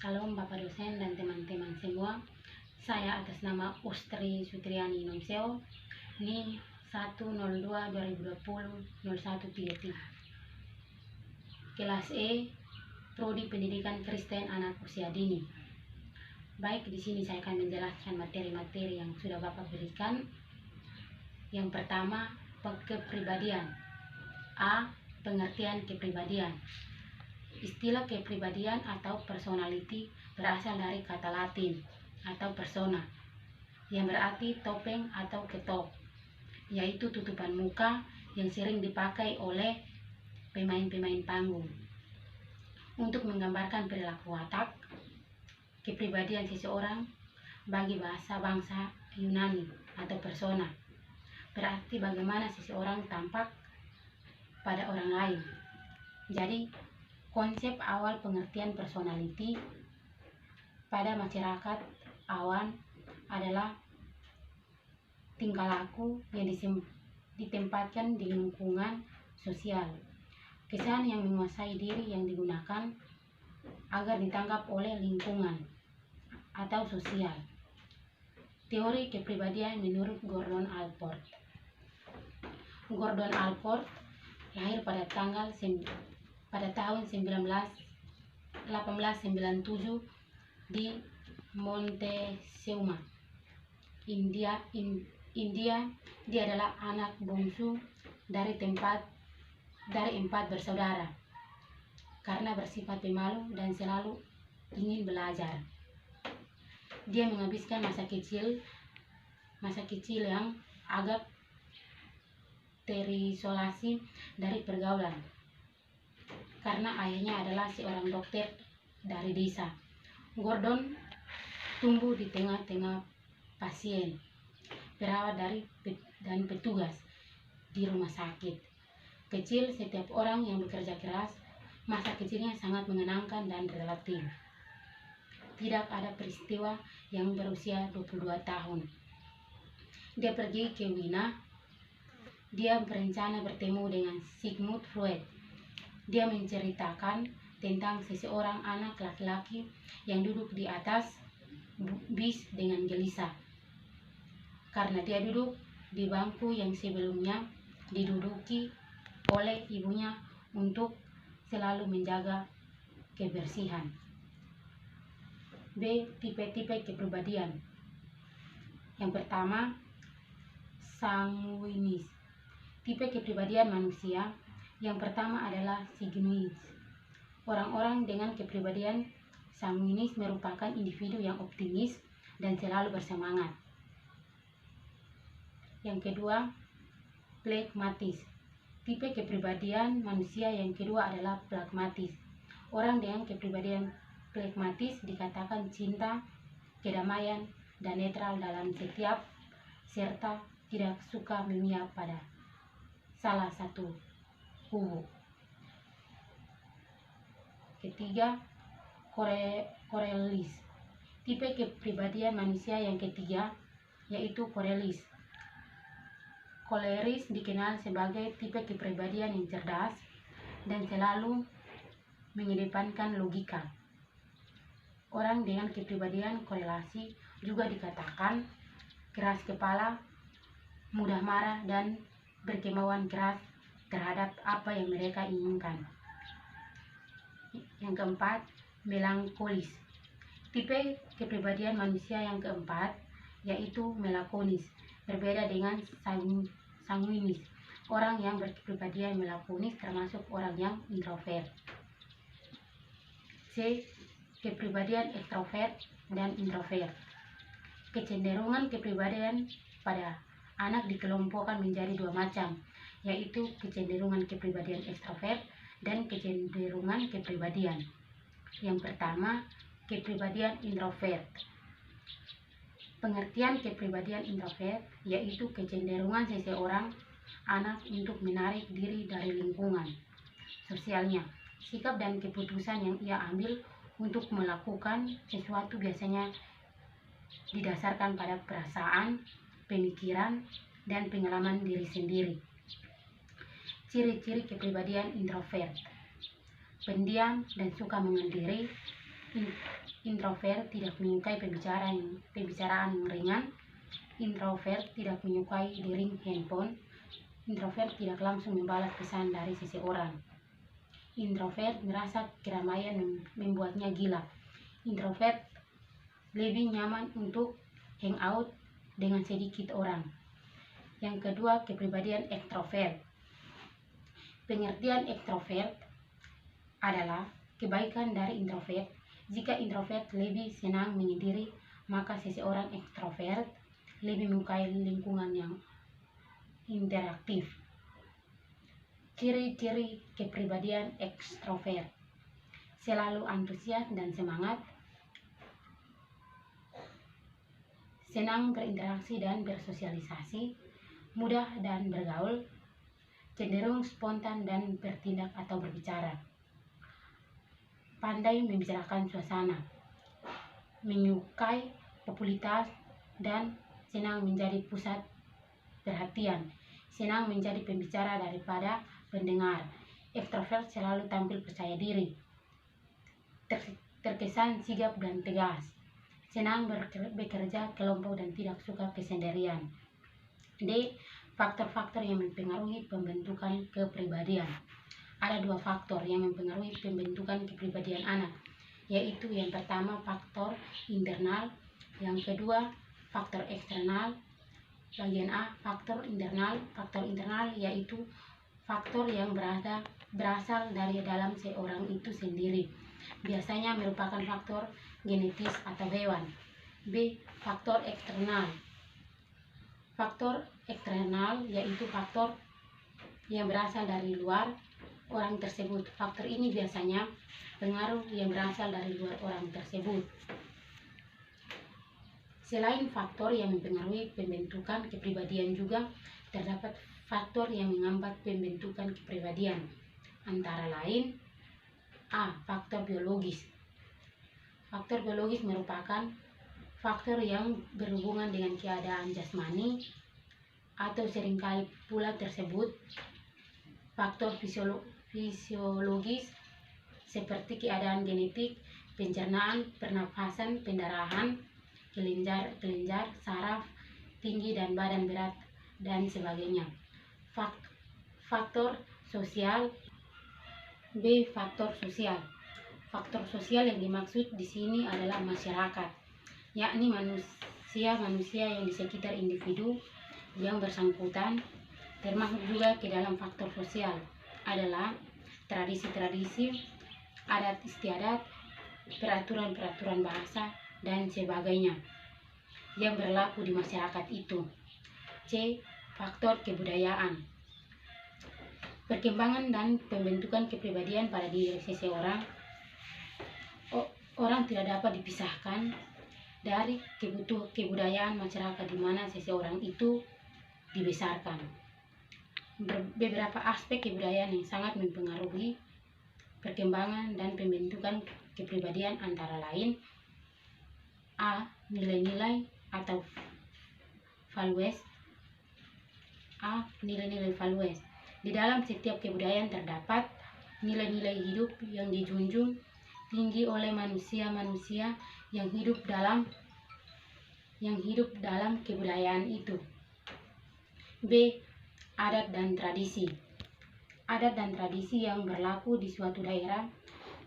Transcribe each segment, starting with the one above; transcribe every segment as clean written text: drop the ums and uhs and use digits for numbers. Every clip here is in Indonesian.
Shalom Bapak dosen dan teman-teman semua. Saya atas nama Ustri Sutriani Nomseo, NIM 102-2020-0133. Kelas E, Prodi Pendidikan Kristen Anak Usia Dini. Baik, di sini saya akan menjelaskan materi-materi yang sudah Bapak berikan. Yang pertama, kepribadian. A. Pengertian kepribadian. Istilah kepribadian atau personality berasal dari kata Latin atau persona, yang berarti topeng atau ketok, yaitu tutupan muka yang sering dipakai oleh pemain-pemain panggung untuk menggambarkan perilaku watak, kepribadian seseorang. Bagi bahasa bangsa Yunani atau persona berarti bagaimana seseorang tampak pada orang lain. Jadi konsep awal pengertian personality pada masyarakat awan adalah tingkah laku yang ditempatkan di lingkungan sosial, kesan yang menguasai diri yang digunakan agar ditangkap oleh lingkungan atau sosial. Teori kepribadian menurut Gordon Allport. Gordon Allport lahir pada tahun 1897 di Montezuma, India. Dia adalah anak bungsu dari empat bersaudara. Karena bersifat pemalu dan selalu ingin belajar, dia menghabiskan masa kecil yang agak terisolasi dari pergaulan karena ayahnya adalah seorang dokter dari desa. Gordon tumbuh di tengah-tengah pasien, perawat dan petugas di rumah sakit kecil. Setiap orang yang bekerja keras. Masa kecilnya sangat menyenangkan dan relatif. Tidak ada peristiwa yang berusia 22 tahun. Dia pergi ke Wina. Dia berencana bertemu dengan Sigmund Freud. Dia menceritakan tentang seseorang anak laki-laki yang duduk di atas bis dengan gelisah karena dia duduk di bangku yang sebelumnya diduduki oleh ibunya untuk selalu menjaga kebersihan. B. Tipe-tipe kepribadian. Yang pertama, sanguinis. Tipe kepribadian manusia yang pertama adalah sanguinis. Orang-orang dengan kepribadian sanguinis merupakan individu yang optimis dan selalu bersemangat. Yang kedua, pragmatis. Tipe kepribadian manusia yang kedua adalah pragmatis. Orang dengan kepribadian pragmatis dikatakan cinta, kedamaian, dan netral dalam setiap serta tidak suka memihak pada salah satu kubu. Ketiga, korealis. Tipe kepribadian manusia yang ketiga yaitu korealis. Koleris dikenal sebagai tipe kepribadian yang cerdas dan selalu mengedepankan logika. Orang dengan kepribadian korelasi juga dikatakan keras kepala, mudah marah, dan berkemauan keras terhadap apa yang mereka inginkan. Yang keempat, melankolis. Tipe kepribadian manusia yang keempat yaitu melankolis. Berbeda dengan sanguinis. Orang yang berkepribadian melankolis termasuk orang yang introvert. C. Kepribadian ekstrovert dan introvert. Kecenderungan kepribadian pada anak dikelompokkan menjadi dua macam, yaitu kecenderungan kepribadian ekstrovert dan kecenderungan kepribadian. Yang pertama, kepribadian introvert. Pengertian kepribadian introvert yaitu kecenderungan seseorang anak untuk menarik diri dari lingkungan sosialnya. Sikap dan keputusan yang ia ambil untuk melakukan sesuatu biasanya didasarkan pada perasaan, pemikiran, dan pengalaman diri sendiri. Ciri-ciri kepribadian introvert: pendiam dan suka menyendiri, Introvert tidak menyukai pembicaraan yang ringan. Introvert tidak menyukai dering handphone. Introvert tidak langsung membalas pesan dari seseorang. Introvert merasa keramaian membuatnya gila. Introvert lebih nyaman untuk hangout dengan sedikit orang. Yang kedua, kepribadian ekstrovert. Pengertian ekstrovert adalah kebaikan dari introvert. Jika introvert lebih senang menyendiri, maka seseorang ekstrovert lebih menyukai lingkungan yang interaktif. Ciri-ciri kepribadian ekstrovert: selalu antusias dan semangat, senang berinteraksi dan bersosialisasi, mudah dan bergaul, cenderung spontan dan bertindak atau berbicara, pandai membicarakan suasana, menyukai populitas dan senang menjadi pusat perhatian, senang menjadi pembicara daripada pendengar. Ekstrovert selalu tampil percaya diri, terkesan sigap dan tegas, senang bekerja kelompok dan tidak suka kesendirian. D. Faktor-faktor yang mempengaruhi pembentukan kepribadian. Ada 2 faktor yang mempengaruhi pembentukan kepribadian anak, yaitu yang pertama faktor internal, yang kedua faktor eksternal. Bagian A, faktor internal. Faktor internal yaitu faktor yang berasal dari dalam seorang itu sendiri, biasanya merupakan faktor genetis atau hewan. B. Faktor eksternal. Faktor eksternal yaitu faktor yang berasal dari luar orang tersebut. Faktor ini biasanya pengaruh yang berasal dari luar orang tersebut. Selain faktor yang mempengaruhi pembentukan kepribadian, juga terdapat faktor yang menghambat pembentukan kepribadian. Antara lain: A. Faktor biologis. Faktor biologis merupakan faktor yang berhubungan dengan keadaan jasmani atau seringkali pula tersebut faktor fisiologis seperti keadaan genetik, pencernaan, pernafasan, pendarahan, kelenjar saraf, tinggi dan badan berat, dan sebagainya. Faktor sosial. B. Faktor sosial. Faktor sosial yang dimaksud di sini adalah masyarakat, yakni manusia yang di sekitar individu yang bersangkutan. Termasuk juga ke dalam faktor sosial adalah tradisi-tradisi, adat istiadat, peraturan-peraturan bahasa, dan sebagainya yang berlaku di masyarakat itu. C. Faktor kebudayaan. Perkembangan dan pembentukan kepribadian pada diri seseorang. Orang tidak dapat dipisahkan dari kebudayaan masyarakat di mana seseorang itu dibesarkan. Beberapa aspek kebudayaan yang sangat mempengaruhi perkembangan dan pembentukan kepribadian antara lain: A. Nilai-nilai atau values. A. Nilai-nilai values. Di dalam setiap kebudayaan terdapat nilai-nilai hidup yang dijunjung tinggi oleh manusia-manusia yang hidup dalam kebudayaan itu. B. Adat dan tradisi. Adat dan tradisi yang berlaku di suatu daerah,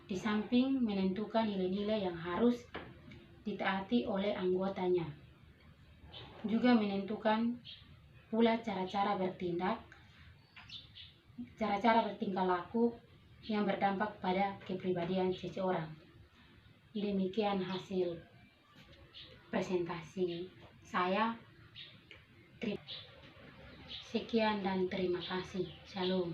di samping menentukan nilai-nilai yang harus ditaati oleh anggotanya, juga menentukan pula cara-cara bertingkah laku yang berdampak pada kepribadian seseorang. Demikian hasil presentasi saya. Sekian dan terima kasih. Shalom.